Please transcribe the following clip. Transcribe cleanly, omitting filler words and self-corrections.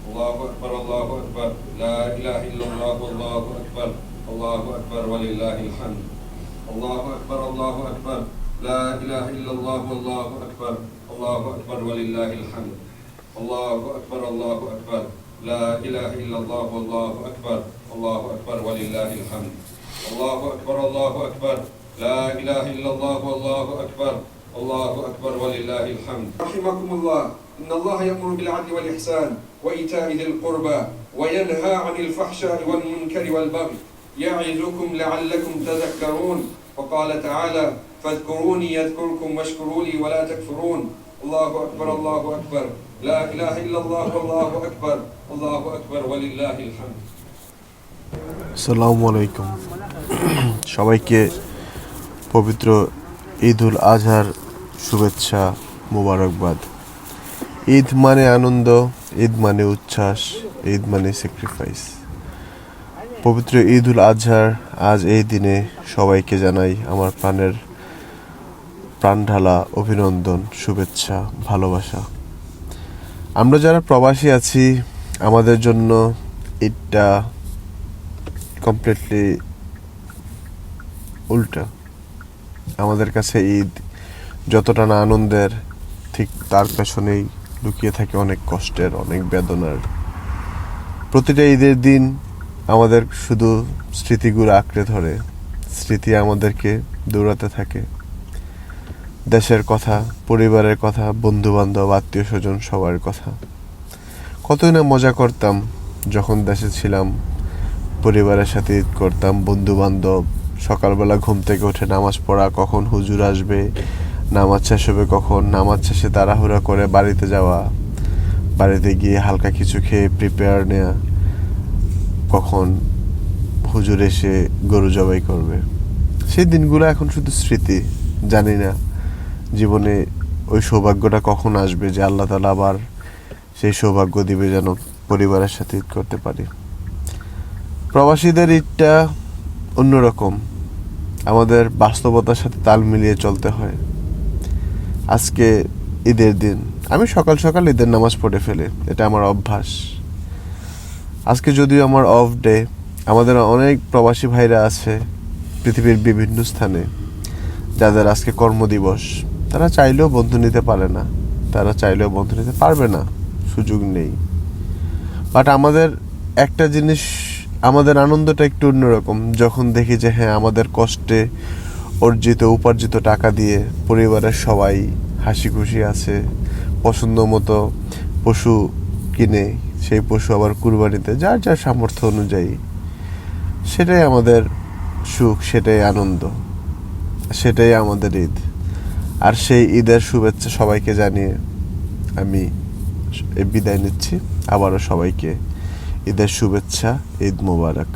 الله أكبر الله أكبر لا إله إلا الله والله أكبر الله أكبر ولله الحمد الله أكبر الله أكبر لا إله إلا الله والله أكبر الله أكبر ولله الحمد الله أكبر الله أكبر لا إله إلا الله والله أكبر الله أكبر ولله الحمد الله أكبر الله أكبر لا إله إلا الله والله أكبر الله أكبر ولله الحمد. رحمكم الله. إن الله يأمر بالعدل والإحسان وإيتاء ذي القربى وينهى عن الفحشاء والمنكر والبغي يعظكم لعلكم تذكرون وقال تعالى فاذكروني يذكركم واشكروا لي ولا تكفرون الله أكبر الله أكبر لا إله إلا الله والله أكبر الله أكبر ولله الحمد. আসসালামু আলাইকুম সবাইকে পবিত্র ঈদ উল আজহার শুভেচ্ছা মোবারকবাদ। ঈদ মানে আনন্দ, ঈদ মানে উচ্ছ্বাস, ঈদ মানে স্যাক্রিফাইস। পবিত্র ঈদ উল আজহার আজ এই দিনে সবাইকে জানাই আমার প্রাণঢালা অভিনন্দন, শুভেচ্ছা, ভালোবাসা। আমরা যারা প্রবাসী আছি আমাদের জন্য ঈদটা কমপ্লিটলি উল্টা। আমাদের কাছে ঈদ যতটা না আনন্দের, ঠিক তার পেছনেই লুকিয়ে থাকে অনেক কষ্টের, অনেক বেদনার। প্রতিটা ঈদের দিন আমাদের শুধু স্মৃতিগুলো আঁকড়ে ধরে, স্মৃতি আমাদেরকে দৌড়াতে থাকে। দেশের কথা, পরিবারের কথা, বন্ধু বান্ধব, আত্মীয় স্বজন, সবার কথা। কতই না মজা করতাম যখন দেশে ছিলাম, পরিবারের সাথে ঈদ করতাম, বন্ধু বান্ধব। সকালবেলা ঘুম থেকে উঠে নামাজ পড়া, কখন হুজুর আসবে, নামাজ শেষ হবে কখন, নামাজ শেষে তাড়াহুড়া করে বাড়িতে যাওয়া, বাড়িতে গিয়ে হালকা কিছু খেয়ে প্রিপেয়ার নেওয়া, কখন হুজুর এসে গরু জবাই করবে। সেই দিনগুলো এখন শুধু স্মৃতি। জানি না জীবনে ওই সৌভাগ্যটা কখন আসবে যে আল্লাহ তাআলা আবার সেই সৌভাগ্য দিবে যেন পরিবারের সাথে ঈদ করতে পারি। প্রবাসীদের ঈদটা অন্যরকম, আমাদের বাস্তবতার সাথে তাল মিলিয়ে চলতে হয়। আজকে ঈদের দিন, আমি সকাল সকাল ঈদের নামাজ পড়ে ফেলি, এটা আমার অভ্যাস। আজকে যদিও আমার অফ ডে, আমাদের অনেক প্রবাসী ভাইরা আছে পৃথিবীর বিভিন্ন স্থানে যাদের আজকে কর্মদিবস। তারা চাইলেও বন্ধু নিতে পারে না, তারা চাইলেও বন্ধু নিতে পারবে না, সুযোগ নেই। বাট আমাদের একটা জিনিস, আমাদের আনন্দটা একটু অন্যরকম যখন দেখি যে হ্যাঁ, আমাদের কষ্টে অর্জিত উপার্জিত টাকা দিয়ে পরিবারের সবাই হাসি খুশি আছে, পছন্দ মতো পশু কিনে সেই পশু আবার কুরবানিতে যার যার সামর্থ্য অনুযায়ী। সেটাই আমাদের সুখ, সেটাই আনন্দ, সেটাই আমাদের ঈদ। আর সেই ঈদের শুভেচ্ছা সবাইকে জানিয়ে আমি বিদায় নিচ্ছি। আবারও সবাইকে ঈদের শুভেচ্ছা, ঈদ মোবারক।